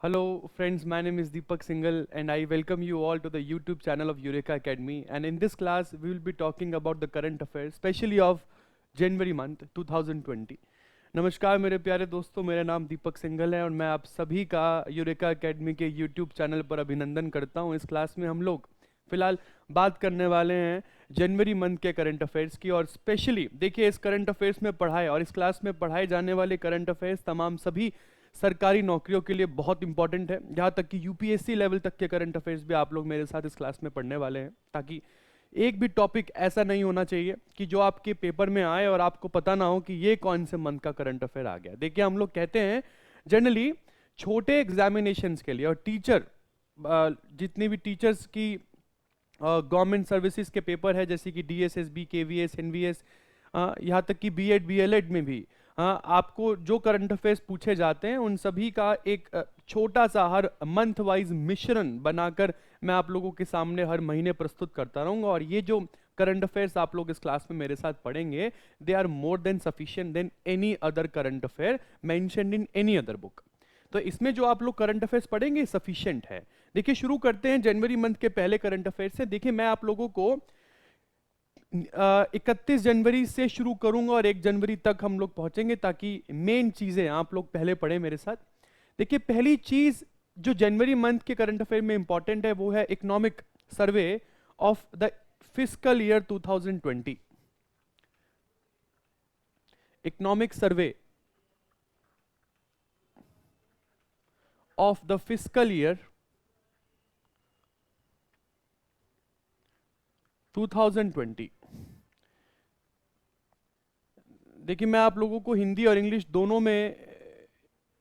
Hello friends, my name is Deepak Singhal and I welcome you all to the YouTube channel of Eureka Academy, and in this class we will be talking about the current affairs, especially of January month 2020. नमस्कार मेरे प्यारे दोस्तों, मेरा नाम दीपक सिंघल है और मैं आप सभी का यूरेका एकेडमी के YouTube चैनल पर अभिनंदन करता हूं। इस क्लास में हम लोग फिलहाल बात करने वाले हैं जनवरी मंथ के करंट अफेयर्स की, और स्पेशली देखिए इस करंट अफेयर्स में पढ़ाए और इस क्लास में पढ़ाए जाने वाले करंट अफेयर्स तमाम सभी सरकारी नौकरियों के लिए बहुत इंपॉर्टेंट है। यहाँ तक कि यूपीएससी लेवल तक के करंट अफेयर्स भी आप लोग मेरे साथ इस क्लास में पढ़ने वाले हैं, ताकि एक भी टॉपिक ऐसा नहीं होना चाहिए कि जो आपके पेपर में आए और आपको पता ना हो कि ये कौन से मंथ का करंट अफेयर आ गया। देखिए हम लोग कहते हैं जनरली छोटे एग्जामिनेशंस के लिए और टीचर जितनी भी टीचर्स की गवर्नमेंट सर्विसेज के पेपर है, जैसे कि डीएसएसबी, केवीएस, एनवीएस, यहाँ तक कि बीएड बीएलएड में भी आपको जो करंट अफेयर्स पूछे जाते हैं उन सभी का एक छोटा सा हर मंथ वाइज मिश्रण बनाकर मैं आप लोगों के सामने हर महीने प्रस्तुत करता रहूंगा। और ये जो करंट अफेयर्स आप लोग इस क्लास में मेरे साथ पढ़ेंगे, they are more than sufficient than any other current affair mentioned in any other book. तो इसमें जो आप लोग करंट अफेयर्स पढ़ेंगे सफिशिएंट है। देखिए शुरू करते हैं जनवरी मंथ के पहले करंट अफेयर से। देखिए मैं आप लोगों को 31 जनवरी से शुरू करूंगा और 1 जनवरी तक हम लोग पहुंचेंगे, ताकि मेन चीजें आप लोग पहले पढ़ें मेरे साथ। देखिए पहली चीज जो जनवरी मंथ के करंट अफेयर में इंपॉर्टेंट है वो है economic survey of the fiscal year 2020। Economic survey of the fiscal year 2020। देखिए मैं आप लोगों को हिंदी और इंग्लिश दोनों में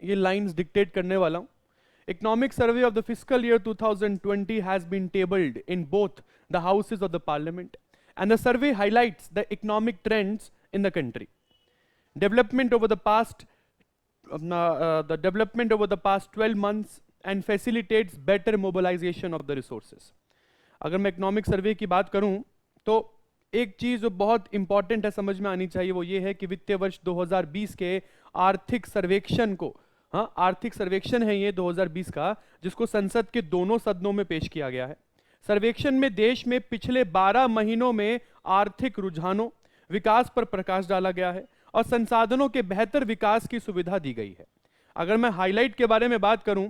ये लाइंस डिक्टेट करने वाला हूं। Economic survey of the fiscal year 2020 has been tabled in both the houses of the Parliament and the survey highlights the economic trends in the country, development over the past development over the past 12 months and facilitates better mobilization of the resources। अगर मैं economic survey की बात करूं तो एक चीज जो बहुत इंपॉर्टेंट है समझ में आनी चाहिए वो ये है कि वित्तीय वर्ष 2020 के आर्थिक सर्वेक्षण को, आर्थिक सर्वेक्षण है ये 2020 का, जिसको संसद के दोनों सदनों में पेश किया गया है। सर्वेक्षण में देश में पिछले 12 महीनों में आर्थिक रुझानों, विकास पर प्रकाश डाला गया है और संसाधनों के बेहतर विकास की सुविधा दी गई है। अगर मैं हाईलाइट के बारे में बात करूं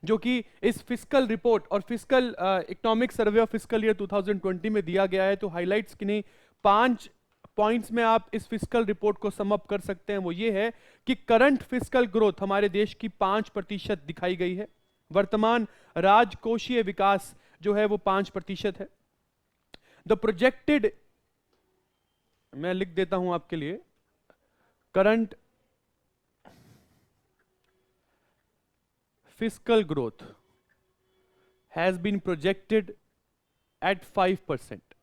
जो कि इस फिस्कल रिपोर्ट और fiscal economic survey of fiscal year 2020 में दिया गया है, तो हाइलाइट्स की नहीं 5 पॉइंट्स में आप इस फिस्कल रिपोर्ट को सम अप कर सकते हैं। वो ये है कि करंट फिस्कल ग्रोथ हमारे देश की 5% दिखाई गई है। वर्तमान राजकोषीय विकास जो है वो 5% है। द प्रोजेक्टेड, मैं लिख देता हूं आपके लिए, current fiscal growth has been projected at 5%।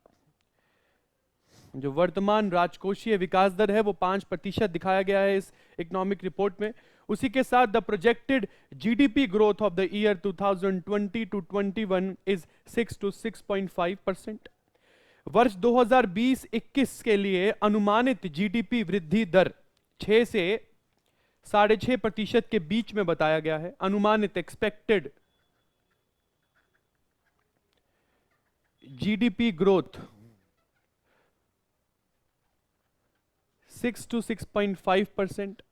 जो वर्तमान राजकोषीय विकास दर है वो 5% दिखाया गया है इस इकोनॉमिक रिपोर्ट में। उसी के साथ the projected GDP growth of the year 2020 to 21 is 6 to 6.5%। वर्ष 2020-21 के लिए अनुमानित जीडीपी वृद्धि दर 6 से 6.5% के बीच में बताया गया है। अनुमानित एक्सपेक्टेड जीडीपी ग्रोथ 6 to 6.5%।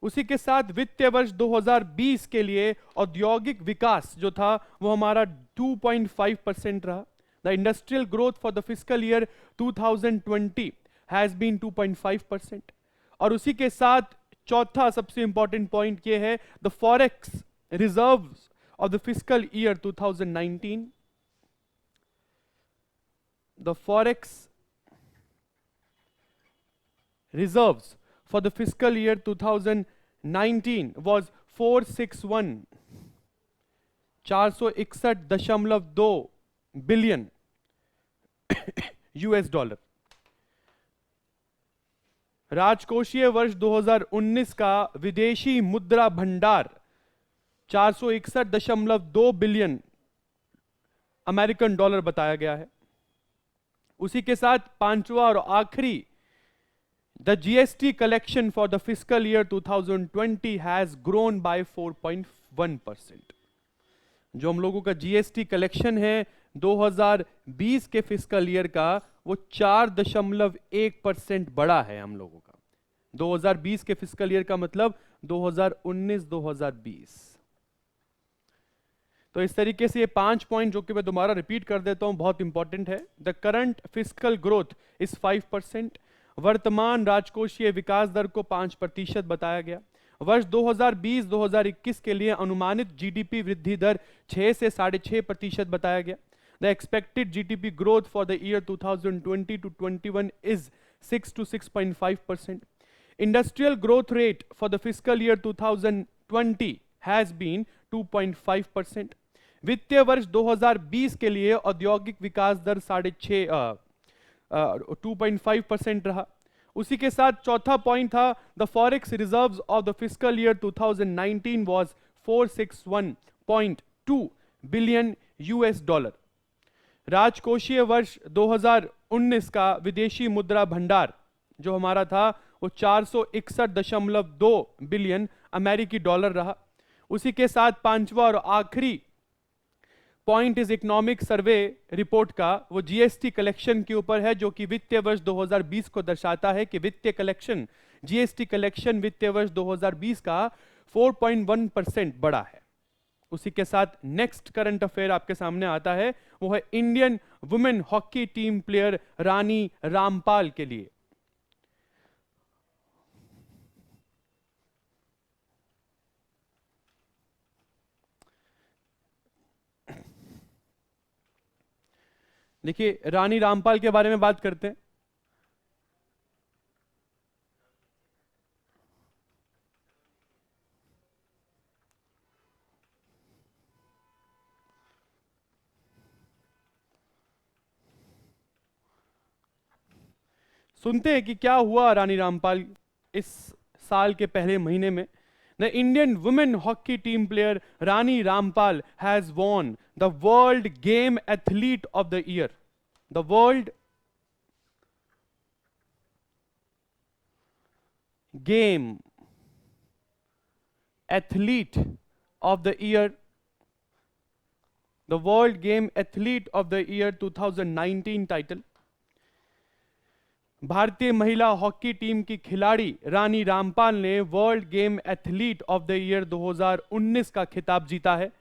उसी के साथ वित्तीय वर्ष 2020 के लिए औद्योगिक विकास जो था वो हमारा 2.5% रहा। The industrial growth for the fiscal year 2020 has been 2.5%। और उसी के साथ चौथा सबसे इंपॉर्टेंट पॉइंट ये है the forex reserves of the fiscal year 2019। The forex reserves for the fiscal year 2019 was 461.2 billion US dollar. राजकोषीय वर्ष 2019 का विदेशी मुद्रा भंडार 461.2 बिलियन अमेरिकन डॉलर बताया गया है। उसी के साथ पांचवा और आखिरी The GST collection for the fiscal year 2020 has grown by 4.1%. जो हम लोगों का जीएसटी कलेक्शन है 2020 के फिस्कल ईयर का, वो 4.1% बढ़ा है हम लोगों का। 2020 के फिस्कल ईयर का मतलब 2019-2020। तो इस तरीके से ये 5 पॉइंट जो कि मैं दोबारा रिपीट कर देता हूं, बहुत इंपॉर्टेंट है। The current fiscal growth is 5%। वर्तमान राजकोषीय विकास दर को 5% बताया गया। वर्ष 2020-2021 के लिए अनुमानित जीडीपी वृद्धि दर 6 से 6.5% बताया गया। The expected GDP growth for the year 2020-21 is 6 to 6.5%. Industrial growth rate for the fiscal year 2020 has been 2.5%. वित्तीय वर्ष 2020 के लिए औद्योगिक विकास दर 2.5% रहा। उसी के साथ चौथा पॉइंट था, the forex reserves of the fiscal year 2019 was 461.2 billion US dollar. राजकोषीय वर्ष 2019 का विदेशी मुद्रा भंडार जो हमारा था वो 461.2 बिलियन अमेरिकी डॉलर रहा। उसी के साथ पांचवा और आखिरी point is economic survey report का, वो जीएसटी कलेक्शन के ऊपर है, जो कि वित्तीय वर्ष 2020 को दर्शाता है कि वित्तीय कलेक्शन, जीएसटी कलेक्शन वित्तीय वर्ष 2020 का 4.1% बढ़ा है। उसी के साथ नेक्स्ट करंट अफेयर आपके सामने आता है, वो है Indian women hockey team player Rani Rampal के लिए। देखिए, रानी रामपाल के बारे में बात करते हैं। सुनते हैं कि क्या हुआ रानी रामपाल इस साल के पहले महीने में। The Indian women hockey team player Rani Rampal has won the world game athlete of the year. The world game athlete of the year, the world game athlete of the year 2019 title. भारतीय महिला हॉकी टीम की खिलाड़ी रानी रामपाल ने world game athlete of the year 2019 का खिताब जीता है।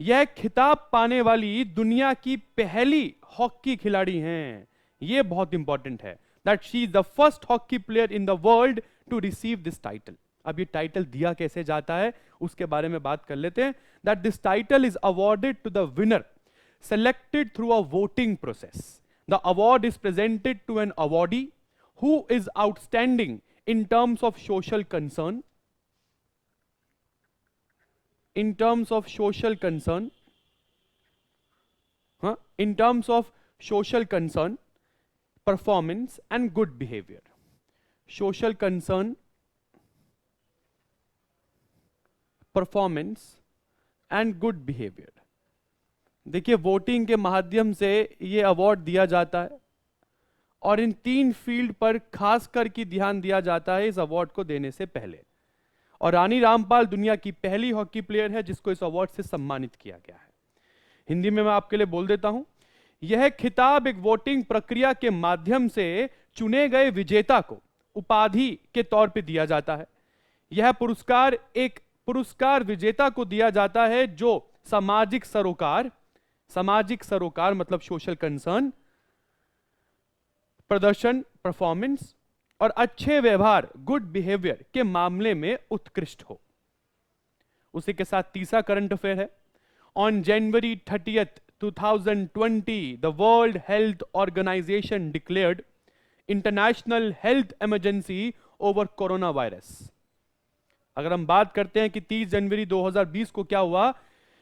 यह खिताब पाने वाली दुनिया की पहली हॉकी खिलाड़ी हैं। यह बहुत इंपॉर्टेंट है, that she is the first hockey player in the world to receive this title. अब ये टाइटल दिया कैसे जाता है उसके बारे में बात कर लेते हैं। That this title is awarded to the winner selected through a voting process. The award is presented to an awardee who is outstanding in terms of social concern. In terms of social concern, in terms of social concern, performance and good behavior. Social concern, performance and good behavior. देखिए, voting के माध्यम से ये award दिया जाता है और इन 3 field पर खास करके ध्यान दिया जाता है इस अवार्ड को देने से पहले। और रानी रामपाल दुनिया की पहली हॉकी प्लेयर है जिसको इस अवार्ड से सम्मानित किया गया है। हिंदी में मैं आपके लिए बोल देता हूं, यह खिताब एक वोटिंग प्रक्रिया के माध्यम से चुने गए विजेता को उपाधि के तौर पर दिया जाता है। यह पुरस्कार एक पुरस्कार विजेता को दिया जाता है जो सामाजिक सरोकार मतलब सोशल कंसर्न, प्रदर्शन परफॉर्मेंस और अच्छे व्यवहार गुड बिहेवियर के मामले में उत्कृष्ट हो। उसी के साथ तीसरा करंट अफेयर है। On January 30th 2020 the World Health Organization declared international health emergency over corona virus. अगर हम बात करते हैं कि 30 जनवरी 2020 को क्या हुआ,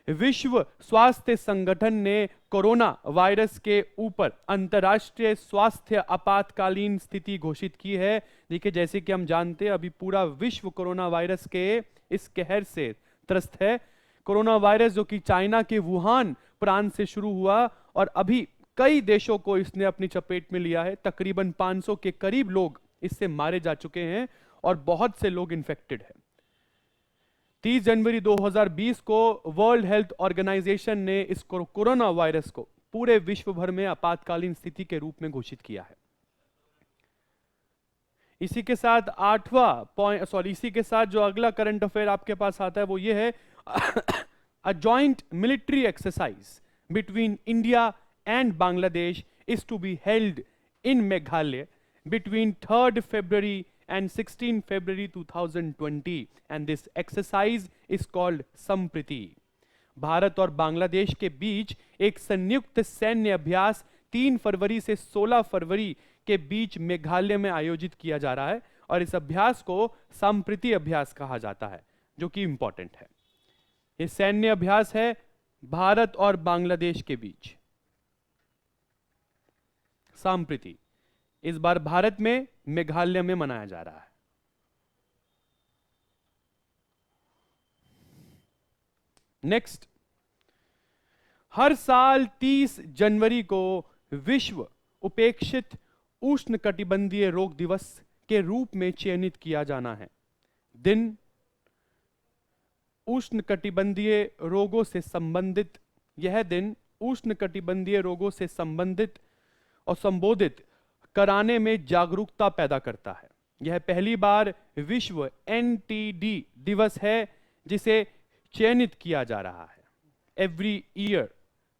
विश्व स्वास्थ्य संगठन ने कोरोना वायरस के ऊपर अंतर्राष्ट्रीय स्वास्थ्य आपातकालीन स्थिति घोषित की है। देखिए, जैसे कि हम जानते हैं अभी पूरा विश्व कोरोना वायरस के इस कहर से त्रस्त है। कोरोना वायरस जो कि चाइना के वुहान प्रांत से शुरू हुआ और अभी कई देशों को इसने अपनी चपेट में लिया है। तकरीबन 500 के करीब लोग इससे मारे जा चुके हैं और बहुत से लोग इन्फेक्टेड हैं। 30 जनवरी 2020 को वर्ल्ड हेल्थ ऑर्गेनाइजेशन ने इस कोरोना वायरस को पूरे विश्व भर में आपातकालीन स्थिति के रूप में घोषित किया है। इसी के साथ इसी के साथ जो अगला करंट अफेयर आपके पास आता है वो ये है a joint military exercise between India and Bangladesh is to be held in Meghalaya between 3rd February and 16 February 2020 and this exercise is called Sampriti। Bharat और बांग्लादेश के बीच एक संयुक्त सैन्य अभ्यास 3 फरवरी से 16 फरवरी के बीच मेघालय में आयोजित किया जा रहा है और इस अभ्यास को संप्रीति अभ्यास कहा जाता है, जो कि इंपॉर्टेंट है। यह सैन्य अभ्यास है भारत और बांग्लादेश के बीच। संप्रीति इस बार भारत में मेघालय में मनाया जा रहा है। नेक्स्ट, हर साल 30 जनवरी को विश्व उपेक्षित उष्णकटिबंधीय रोग दिवस के रूप में चयनित किया जाना है। दिन उष्णकटिबंधीय रोगों से संबंधित यह दिन उष्णकटिबंधीय रोगों से संबंधित और संबोधित कराने में जागरूकता पैदा करता है। यह पहली बार विश्व एनटीडी दिवस है जिसे चयनित किया जा रहा है। Every year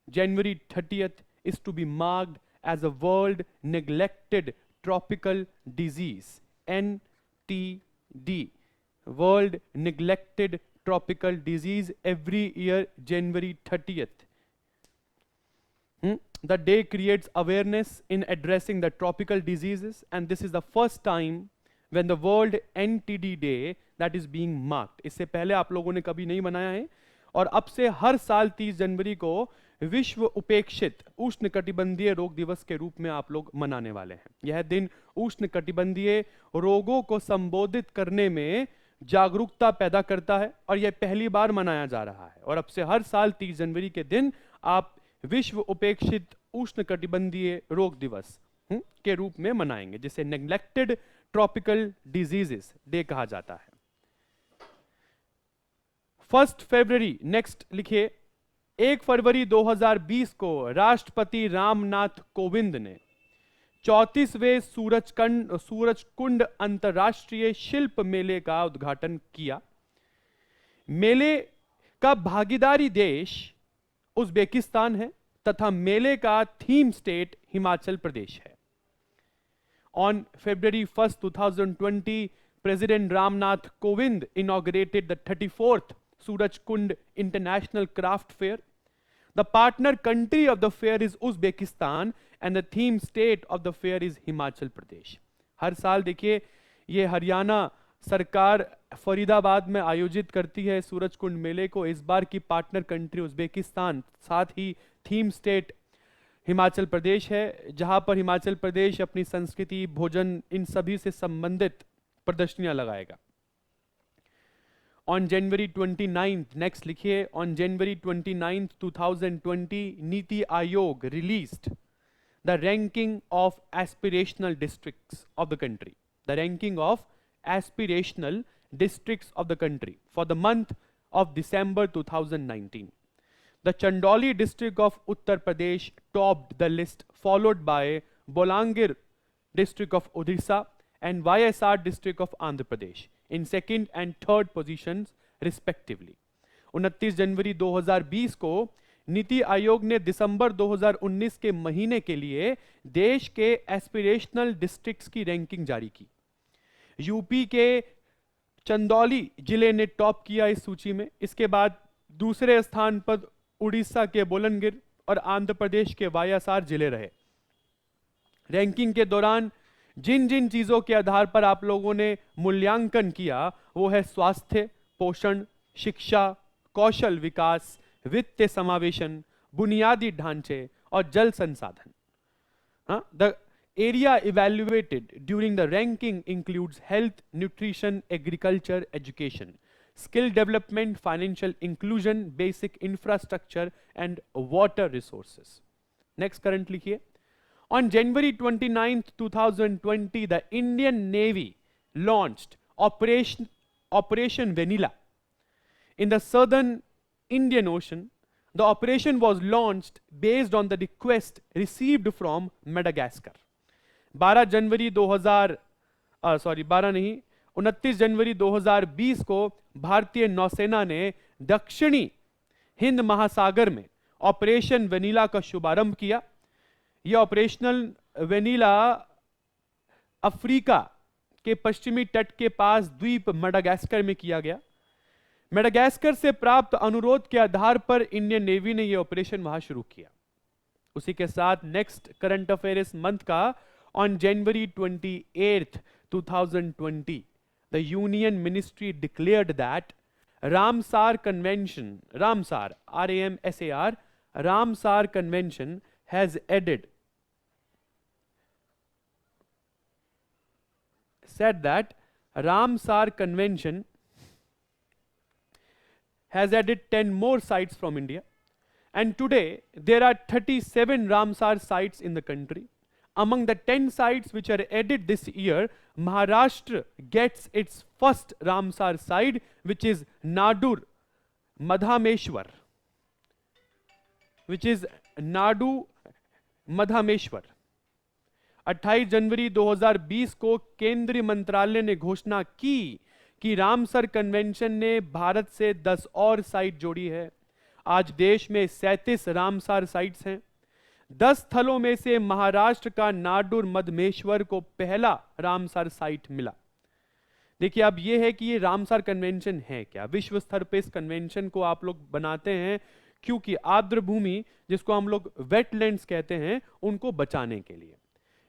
January 30th is to be marked as a World Neglected Tropical Disease NTD, World Neglected Tropical Disease every year January 30th। The day creates awareness in addressing the tropical diseases and this is the first time when the World NTD Day that is being marked। इससे पहले आप लोगों ने कभी नहीं मनाया है और अब से हर साल 30 जनवरी को विश्व उपेक्षित उष्णकटिबंधीय रोग दिवस के रूप में आप लोग मनाने वाले हैं। यह दिन उष्णकटिबंधीय रोगों को संबोधित करने में जागरूकता पैदा करता है और यह पहली बार मनाया जा रहा है और अब से हर साल 30 जनवरी के दिन आप विश्व उपेक्षित उष्णकटिबंधीय रोग दिवस के रूप में मनाएंगे, जिसे नेग्लेक्टेड ट्रॉपिकल डिजीजेस डे कहा जाता है। 1 फरवरी, नेक्स्ट लिखिए, 1 फरवरी 2020 को राष्ट्रपति रामनाथ कोविंद ने 34वें सूरजकुंड अंतर्राष्ट्रीय शिल्प मेले का उद्घाटन किया। मेले का भागीदारी देश उज्बेकिस्तान है तथा मेले का थीम स्टेट हिमाचल प्रदेश है। On February 1st, 2020, President Ramnath Kovind inaugurated the 34th Surajkund International Craft Fair. The partner country of the fair is Uzbekistan and the theme state of the fair is Himachal Pradesh। हर साल देखिए ये हरियाणा सरकार फरीदाबाद में आयोजित करती है सूरजकुंड मेले को। इस बार की पार्टनर कंट्री उज्बेकिस्तान, साथ ही थीम स्टेट हिमाचल प्रदेश है, जहां पर हिमाचल प्रदेश अपनी संस्कृति, भोजन, इन सभी से संबंधित प्रदर्शनियां लगाएगा। ऑन जनवरी 29, नेक्स्ट लिखिए, on January 29, 2020 NITI Aayog released the ranking of aspirational districts of the country, the ranking of aspirational districts of the country for the month of December 2019. The Chandauli district of Uttar Pradesh topped the list, followed by Bolangir district of Odisha and YSR district of Andhra Pradesh in second and third positions respectively। 29 जनवरी 2020 को नीति आयोग ने दिसंबर 2019 के महीने के लिए देश के aspirational districts की ranking जारी की। यूपी के चंदौली जिले ने टॉप किया इस सूची में। इसके बाद दूसरे स्थान पर उड़ीसा के बोलनगिर और आंध्र प्रदेश के वायासार जिले रहे। रैंकिंग के दौरान जिन जिन चीजों के आधार पर आप लोगों ने मूल्यांकन किया वो है स्वास्थ्य, पोषण, शिक्षा, कौशल विकास, वित्तीय समावेशन, बुनियादी ढांचे और जल संसाधन। The area evaluated during the ranking includes health, nutrition, agriculture, education, skill development, financial inclusion, basic infrastructure and water resources। Next current लिखिए, On January 29th, 2020, the Indian Navy launched Operation Vanilla in the southern Indian Ocean. The operation was launched based on the request received from Madagascar. 12 जनवरी 29 जनवरी 2020 को भारतीय नौसेना ने दक्षिणी हिंद महासागर में operation vanilla का शुभारंभ किया। यह ऑपरेशनल वेनिला अफ्रीका के पश्चिमी तट के पास द्वीप मेडागास्कर में किया गया। मेडागास्कर से प्राप्त अनुरोध के आधार पर इंडियन नेवी ने यह ऑपरेशन वहां शुरू किया। उसी के साथ नेक्स्ट करंट अफेयर इस मंथ का, on January 28th 2020 the union ministry declared that Ramsar Convention, Ramsar, R-A-M-S-A-R, Ramsar Convention has said that Ramsar Convention has added 10 more sites from India, and today there are 37 Ramsar sites in the country. Among the 10 sites which are added this year, Maharashtra gets its first Ramsar site, which is Nadur Madhameshwar, which is Nadu Madhameshwar. 28 जनवरी 2020 को केंद्रीय मंत्रालय ने घोषणा की कि Ramsar convention ने भारत से 10 और साइट जोड़ी है। आज देश में 37 रामसर साइट्स हैं। 10 स्थलों में से महाराष्ट्र का नाडुर मधमेश्वर को पहला रामसर साइट मिला। देखिए, अब यह है कि ये रामसर कन्वेंशन है क्या। विश्व स्तर पे इस कन्वेंशन को आप लोग बनाते हैं क्योंकि आर्द्र भूमि, जिसको हम लोग वेटलैंड्स कहते हैं, उनको बचाने के लिए।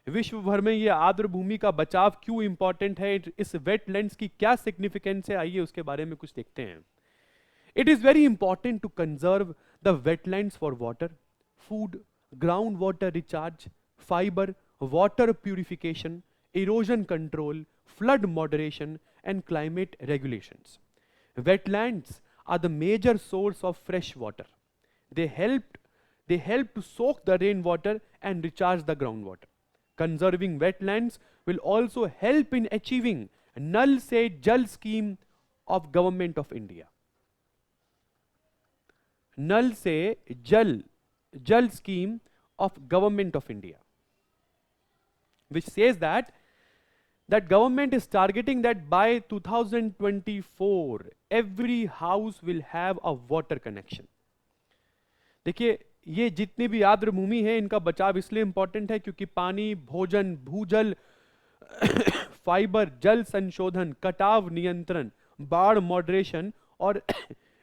विश्व भर में ये आर्द्र भूमि का बचाव क्यों इंपॉर्टेंट है, इस वेटलैंड्स की क्या सिग्निफिकेंस है, आइए उसके बारे में कुछ देखते हैं। It is very important to conserve the wetlands for water, food, ground water recharge, fibre, water purification, erosion control, flood moderation and climate regulations. Wetlands are the major source of fresh water. They help to soak the rainwater and recharge the groundwater. Conserving wetlands will also help in achieving Nal Se Jal scheme of Government of India. Nal Se Jal scheme of Government of India, which says that government is targeting that by 2024 every house will have a water connection. देखिए, ये जितनी भी आर्द्र भूमि है इनका बचाव इसलिए important है क्योंकि पानी, भोजन, भूजल, फाइबर, जल संशोधन, कटाव नियंत्रण, बाढ़ मॉडरेशन और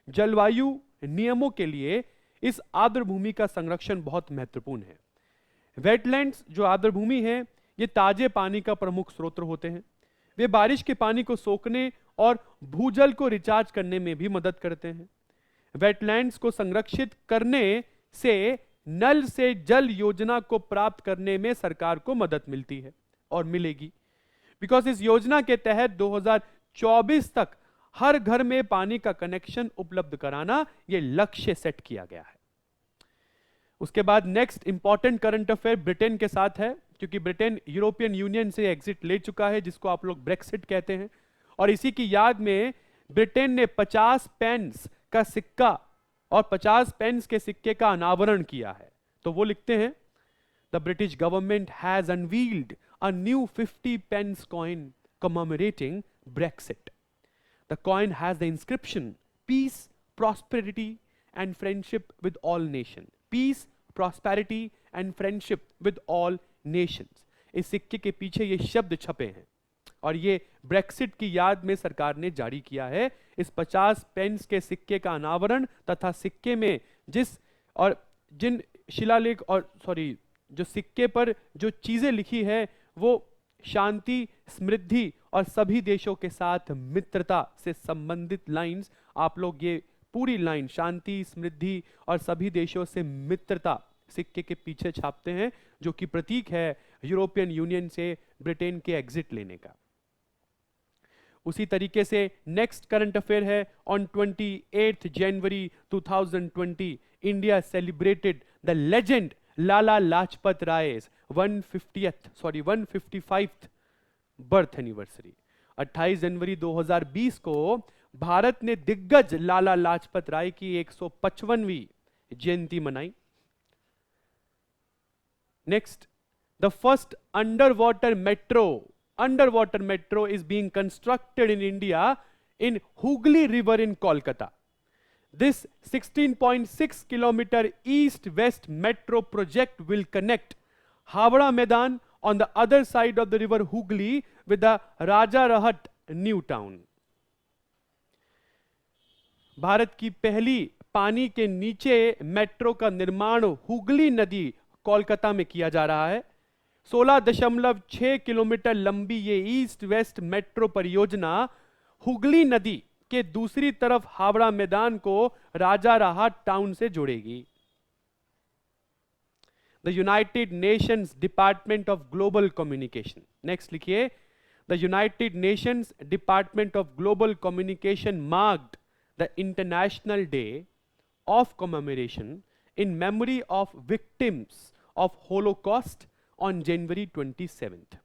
जलवायु नियमों के लिए इस आर्द्र भूमि का संरक्षण बहुत महत्वपूर्ण है। वेटलैंड्स जो आर्द्र भूमि है, ये ताजे पानी का प्रमुख स्रोत होते हैं। वे बारिश के पानी को सोखने और भूजल को रिचार्ज करने में भी मदद करते हैं। वेटलैंड्स को संरक्षित करने से नल से जल योजना को प्राप्त करने में सरकार को मदद मिलती है और मिलेगी, बिकॉज इस योजना के तहत 2024 तक हर घर में पानी का कनेक्शन उपलब्ध कराना यह लक्ष्य सेट किया गया है। उसके बाद next important current affair Britain के साथ है, क्योंकि ब्रिटेन यूरोपियन यूनियन से एग्जिट ले चुका है, जिसको आप लोग ब्रेक्सिट कहते हैं। और इसी की याद में ब्रिटेन ने 50 पेंस का सिक्का और 50 पेंस के सिक्के का अनावरण किया है। तो वो लिखते हैं, the British government has unveiled a new 50 pence coin commemorating Brexit. The coin has the inscription peace, prosperity and friendship with all nation. Peace, prosperity and friendship with all nations. इस सिक्के के पीछे ये शब्द छपे हैं और ये ब्रेक्सिट की याद में सरकार ने जारी किया है। इस 50 पेंस के सिक्के का अनावरण तथा सिक्के में जिन शिलालेख जो सिक्के पर जो चीजें लिखी है वो शांति, समृद्धि और सभी देशों के साथ मित्रता से संबंधित लाइंस, आप लोग ये पूरी लाइन शांति, समृद्धि और सभी देशों से मित्रता सिक्के के पीछे छापते हैं, जो कि प्रतीक है यूरोपियन यूनियन से ब्रिटेन के एग्जिट लेने का। उसी तरीके से नेक्स्ट करंट अफेयर है, on 28 January 2020 India celebrated the legend Lala Lajpat Rai 155th birth anniversary. 28 जनवरी 2020 को भारत ने दिग्गज लाला लाजपत राय की 155वीं जयंती मनाई। Next, the first under water metro is being constructed in India in Hooghly River in Kolkata. This 16.6 kilometer east-west metro project will connect Howrah Maidan on the other side of the river Hooghly with the Rajarahat new town. Bharat की पहली पानी के नीचे metro का निर्माण हुगली नदी कोलकाता में किया जा रहा है। 16.6 किलोमीटर लंबी ये ईस्ट वेस्ट मेट्रो परियोजना हुगली नदी के दूसरी तरफ हावड़ा मैदान को राजाराहाट टाउन से जोड़ेगी। The United Nations department of global communication, next लिखिए, the United Nations department of global communication marked the international day of commemoration in memory of victims of Holocaust on January 27th.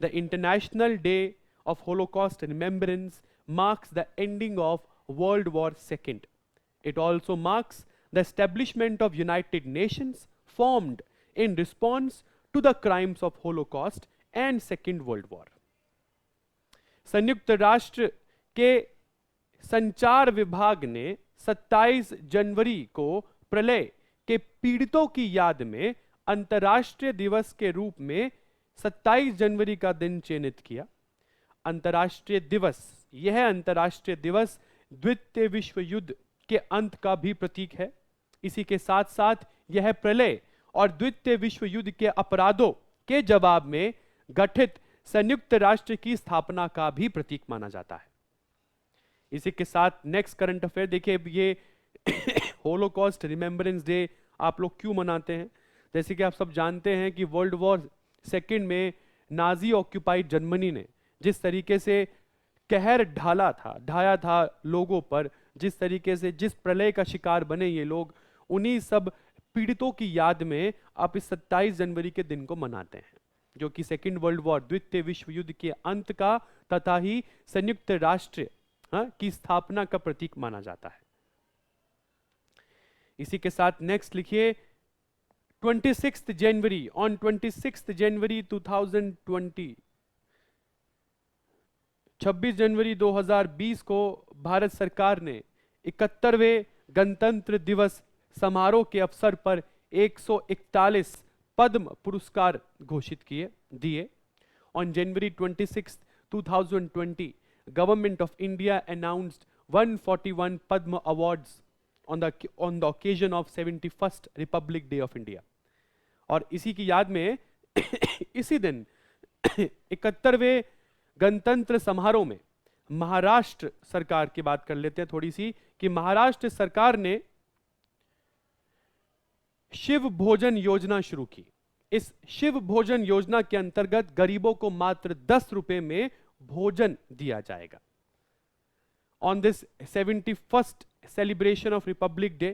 The International Day of Holocaust Remembrance marks the ending of World War II. It also marks the establishment of United Nations formed in response to the crimes of Holocaust and Second World War. संयुक्त राष्ट्र के संचार विभाग ने 27 जनवरी को प्रलय के पीड़ितों की याद में अंतर्राष्ट्रीय दिवस के रूप में 27 जनवरी का दिन चयनित किया। अंतर्राष्ट्रीय दिवस, यह अंतर्राष्ट्रीय दिवस द्वितीय विश्व युद्ध के अंत का भी प्रतीक है। इसी के साथ साथ यह प्रलय और द्वितीय विश्व युद्ध के अपराधों के जवाब में गठित संयुक्त राष्ट्र की स्थापना का भी प्रतीक माना जाता है। इसी के साथ नेक्स्ट करंट अफेयर देखिए, ये होलोकॉस्ट रिमेम्बरेंस डे आप लोग क्यों मनाते हैं? जैसे कि आप सब जानते हैं कि वर्ल्ड वॉर सेकेंड में नाजी ऑक्यूपाइड जर्मनी ने जिस तरीके से कहर ढाया था लोगों पर, जिस तरीके से जिस प्रलय का शिकार बने ये लोग, उन्हीं सब पीड़ितों की याद में आप इस 27 जनवरी के दिन को मनाते हैं, जो कि सेकेंड वर्ल्ड वॉर द्वितीय विश्व युद्ध के अंत का तथा ही संयुक्त राष्ट्र की स्थापना का प्रतीक माना जाता है। इसी के साथ नेक्स्ट लिखिए, 26 जनवरी, ऑन 26 जनवरी 2020, 26 जनवरी 2020 को भारत सरकार ने 71वें गणतंत्र दिवस समारोह के अवसर पर 141 पद्म पुरस्कार घोषित दिए। On January 26, 2020, government of India announced 141 Padma awards on the occasion of 71st Republic Day of India। और इसी की याद में इसी दिन 71वें गणतंत्र समारोह में महाराष्ट्र सरकार की बात कर लेते हैं थोड़ी सी, कि महाराष्ट्र सरकार ने शिव भोजन योजना शुरू की। इस शिव भोजन योजना के अंतर्गत गरीबों को मात्र 10 रुपए में भोजन दिया जाएगा। On this 71st celebration of Republic Day,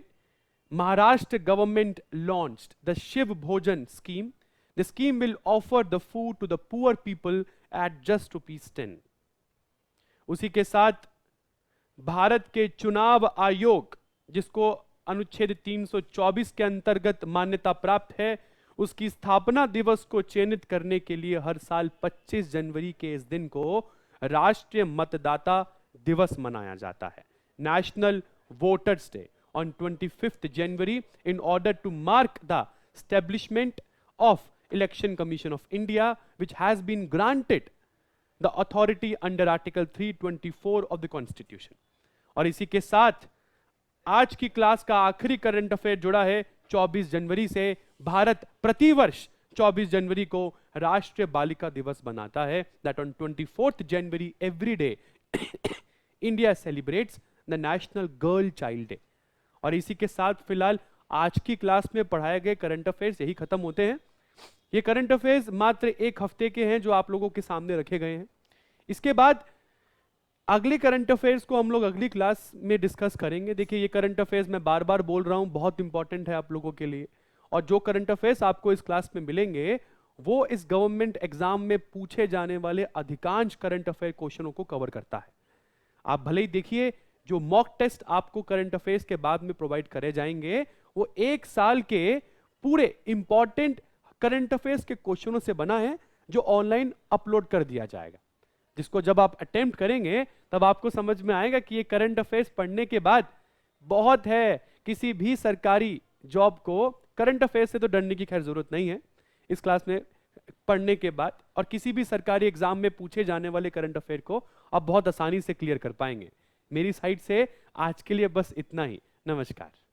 Maharashtra government launched the Shiv Bhojan scheme. The scheme will offer the food to the poor people at just ₹10। उसी के साथ भारत के चुनाव आयोग, जिसको अनुच्छेद 324 के अंतर्गत मान्यता प्राप्त है, उसकी स्थापना दिवस को चयनित करने के लिए हर साल 25 जनवरी के इस दिन को राष्ट्रीय मतदाता दिवस मनाया जाता है, national voters day, on 25 January, in order to mark the establishment of Election Commission of India, which has been granted the authority under Article 324 of the Constitution। और इसी के साथ आज की क्लास का आखिरी करंट अफेयर जुड़ा है 24 जनवरी से। भारत प्रतिवर्ष 24 जनवरी को राष्ट्रीय बालिका दिवस मनाता है, that on 24th January every day India celebrates the National Girl Child Day। और इसी के साथ फिलहाल आज की क्लास में पढ़ाए गए करंट अफेयर्स यही खत्म होते हैं। ये करंट अफेयर्स मात्र एक हफ्ते के हैं जो आप लोगों के सामने रखे गए हैं। इसके बाद अगले करंट अफेयर्स को हम लोग अगली क्लास में डिस्कस करेंगे। देखिए, ये करंट अफेयर्स मैं बार बार बोल रहा हूं, बहुत इंपॉर्टेंट है आप लोगों के लिए। और जो करंट अफेयर्स आपको इस क्लास में मिलेंगे वो इस गवर्नमेंट एग्जाम में पूछे जाने वाले अधिकांश करंट अफेयर क्वेश्चनों को कवर करता है। आप भले ही देखिए, जो मॉक टेस्ट आपको करंट अफेयर्स के बाद में प्रोवाइड करे जाएंगे वो 1 साल के पूरे इंपॉर्टेंट करंट अफेयर्स के क्वेश्चनों से बना है, जो ऑनलाइन अपलोड कर दिया जाएगा, जिसको जब आप अटेम्प्ट करेंगे तब आपको समझ में आएगा कि ये करंट अफेयर्स पढ़ने के बाद बहुत है। किसी भी सरकारी जॉब को करंट अफेयर्स से तो डरने की खैर जरूरत नहीं है इस क्लास में पढ़ने के बाद, और किसी भी सरकारी एग्जाम में पूछे जाने वाले करंट अफेयर को आप बहुत आसानी से क्लियर कर पाएंगे। मेरी साइड से आज के लिए बस इतना ही। नमस्कार।